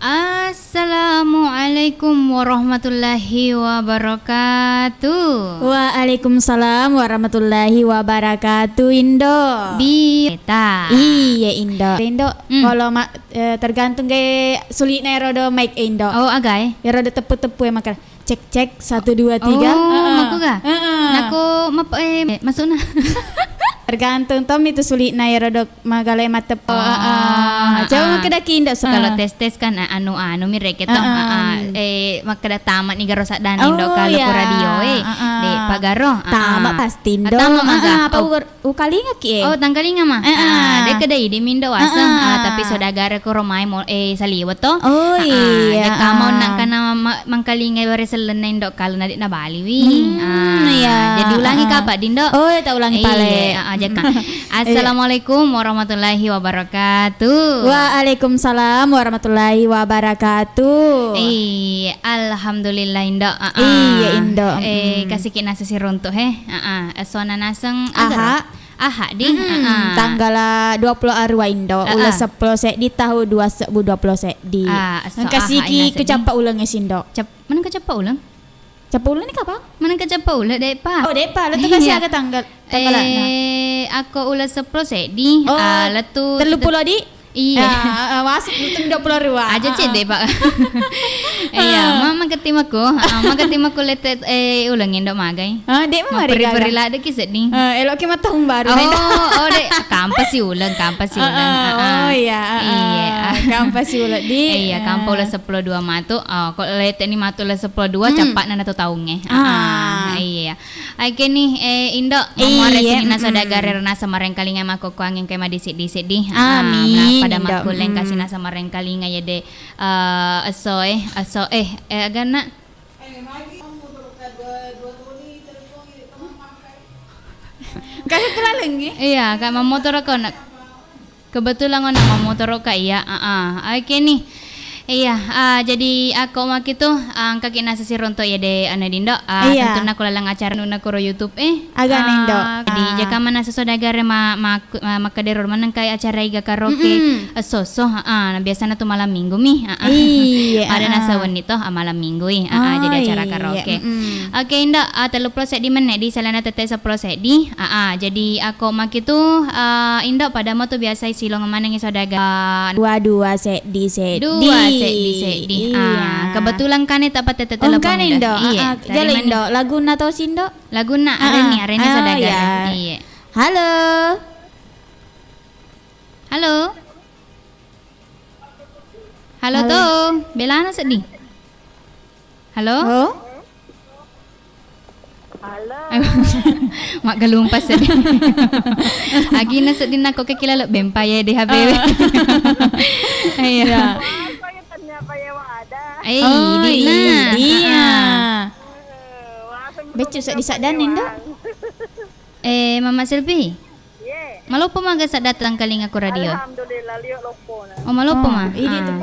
Assalamualaikum warahmatullahi wabarakatuh. Waalaikumsalam warahmatullahi wabarakatuh, Indo. Beta. Iya, Indo. Indo, kalau tergantung kayak sulitnya rodo mic Indo. Oh, agay. Ya rodo tepu-tepu ya makan. Cek 1 2 3. Maku ga? Naku masuk na. Tergantung tom itu sulitnya ya rodo magalay matep. Coba makadaki Indo Kalau tes kan anu mirek itu makada tamat ni garo sadan Indo kalau ku radio de pagaro. Tamat pasti Indo. Tamat maga. Apa ukalinga ki? Oh, tangkalinga mah. De kedai di Mindo aseng tapi sodagara ko romay mo saliwat to. Oh iya. De kamao nang kana mangkalinga bare selen Indo kalau na di na Bali wi. Jadi ulangi ka Pak Dindo. Oh, ya ulangi pale. Assalamualaikum warahmatullahi wabarakatuh. Waalaikumsalam warahmatullahi wabarakatuh. Alhamdulillah Indo. Iya Indo. Kasih kita nasi runtuh Asona naseng aha di tanggal 20 arwa Indo ulah 10 sek di tahun 2020 sek di. Kasih ki kecapa ulang Indo. Mana kecapa ulang? Capa ulang ni kapan? Mana kecapa ulang depa? Oh depa, letu kasih aga tanggal. Aku ulah 10 sek di letu 30 di. Iya. Wasik itu 20 rupiah. Aja cede Pak. Iya, mama ketimaku letet ulangin dok magai. Dek mah mari peri lah dek kiset ni. Elok ki mah tahun baru. Dek kampas si ulang. Oh iya. Kampas si ulang di. Iya, kampa ulah 10 2 matu. Kalau letet ni matu ulah 10 2 cepat nana tu tahunnya. Iya. Oke nih Indo mau resini nasa dagarer nasa mareng kalinga mako kuangin kema disit-disit di. Amin. Pada makuleng kasih nasa mareng kalinga ya de agana kasih pula lagi. Iya, kak motor ako nak kebetulan ako nak motor ka iya. Oke nih. Iya, jadi aku mak itu kaki nasa si ronto ya de ana Dindo. Tentu nak lalang acara nuna kuro YouTube agak Dindo. Jadi jaka mana sesodagare makaderor manang kay acara iga karaoke soso biasa na to malam minggu mi. Ada nasa wanito malam minggu jadi acara karaoke. Oke Indo 30% di mana di salana tete 10% di. Jadi aku mak itu Indo pada mo to biasa silong manang isodaga 2 set di. Sedi. Kebetulan kan itu apa tete telepon kan Indo. Iya. Jalan Indo. Laguna tau Sindo? Laguna Areni saudagar. Iya. Halo. Halo tuh. Belana sedih. Halo. Mak galumpas sedih. Agi na sedih nako kakilala bempaya de habebe. Iya. Dia. Becu sak disaddan Indo. Mama Selvi. Malopo maga sa datang kaling ako radio. Alhamdulillah liyo lopo na. Malopo ma.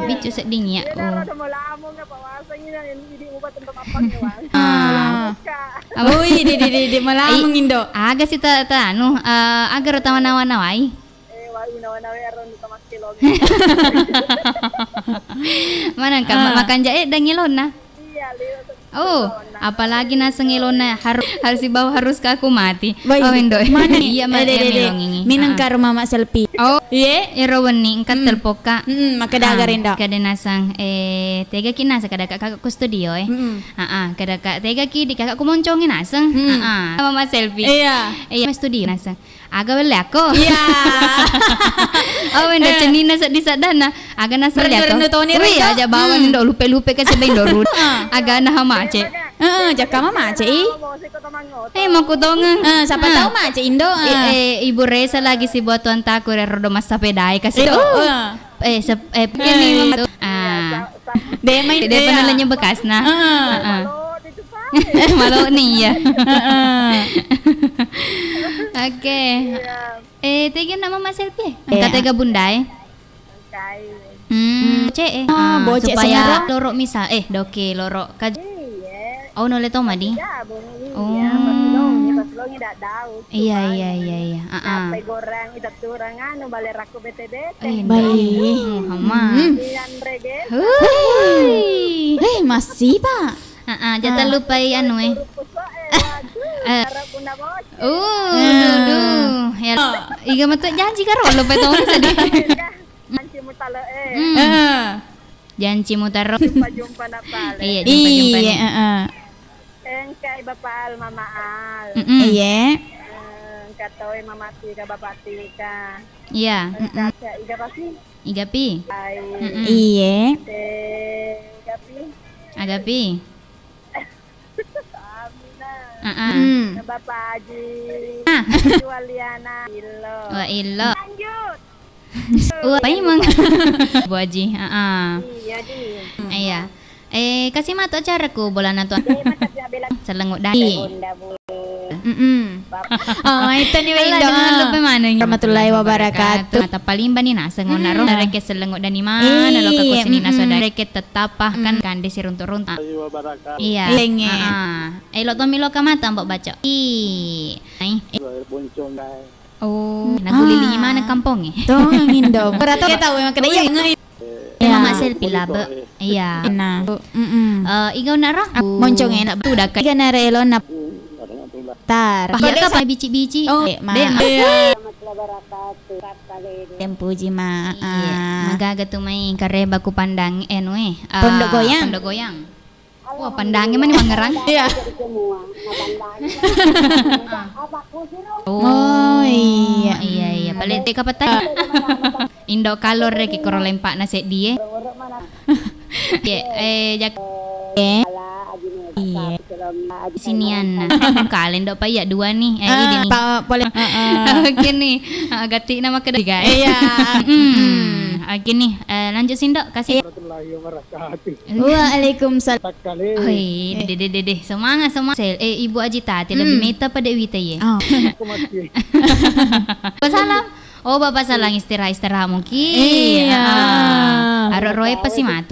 Becu sa dingya. Ada malamo nga pawasan niya hindi mo ba tentang apa niya. Di malamong Indo. Aga si ta agar tawa-nawa-naway. Nawa-nawa aron dito mas kilog. Mana ka makan jae dangilon na. Iya, liyo. Apalagi nasa ngilon na harus ibaw harus ka aku mati. Indo. Mana? Iya milongingi. Minang ka Mama Selfie. Irawan ni ingkat telpoka. Makadagar Indo. Kada nasang tega kinasa kada kakak ku studio kada ka tega ki di kakak ku moncongin nasang. Mama Selfie. Iya, studio nasang. Aga wala ako. Iya. Indo cenina sa disadana. Aga nasa ako. Uy, aja bawan Indo lupe-lupe kasi ba Indo rut. Aga na hamace. Jaka Mama Mace. Makutongan. Siapa tahu Mace Indo. Ibu Reza lagi si buat tuan taku rodo mas sapedai kasi do. Dia penalanya bekas na. Malo nih ya. Oke. Tega nama Mas Selfie. Katega bundai. Supaya loro misal doke loro. Oh no leto madi. tolongi dak tahu. Iya. Sampai goreng itu turang anu balik aku bete-bete. Baik. Hama. Dengan reggae. Masih Pak. Jangan lupa anu Harap bunda bos. Duh. Ya, iga mah tuh janji karo lupa tong sedih. Anci mutale Janji mutaro. jumpa napal. Iya, jumpa nih. Engkai bapak al mama al. Iya. Katoy mama tika bapak tika. Iya. Kaca iga pasti. Iga pi. Ai. Iya. Iga pi. Agapi. Amina. Bapak Haji. Jualiana. Ilo. Wah, ilo. Lanjut. Apa emang? Bu Haji. Iya di. Iya. Kasih matu acaraku bola nato. Selenguk dari. Bunda bu. Oh, itu nih Alah, jangan lupa mana Warahmatullahi wabarakatuh. Mata paling bani nasa ngona ro reke selenguk dani mana lo ka kusini nasa reke tetapah kan di siruntur-runta. Iya. Lo tomi lo ka mata mbok baca. Oh, nagulili mana kampong Tuh yang Indo. Berarti kita tahu emang kena iya. Mama selfie labe. Iya. Nah. Igaw na ra. Moncong enak. Udah ka. Iga na relo na tar. Ya ka pa bici-bici. Oh, Iya. Tempuji ma. Magaga tumay kareba ku pandang Pondok Goyang. Pondok Goyang. Wah, pandangnya mana mangerang? Iya. Oh iya. Balik ka patay. Indo kalor rek koro lempak na set die. Jak Iya. sinian. Kalen dok pa ya dua nih. Ini nih. Boleh. Oke nih. Gati nama ketiga. Iya. Oke nih. Lanjut Sindok kasih. Waalaikumsalam. Oi, dede semangat. Ibu Aji Tati lebih meta pada Wita ya. Bapak salam. Oh, Bapak salang istirahat mungkin. Iya. Aro roe pasti matu.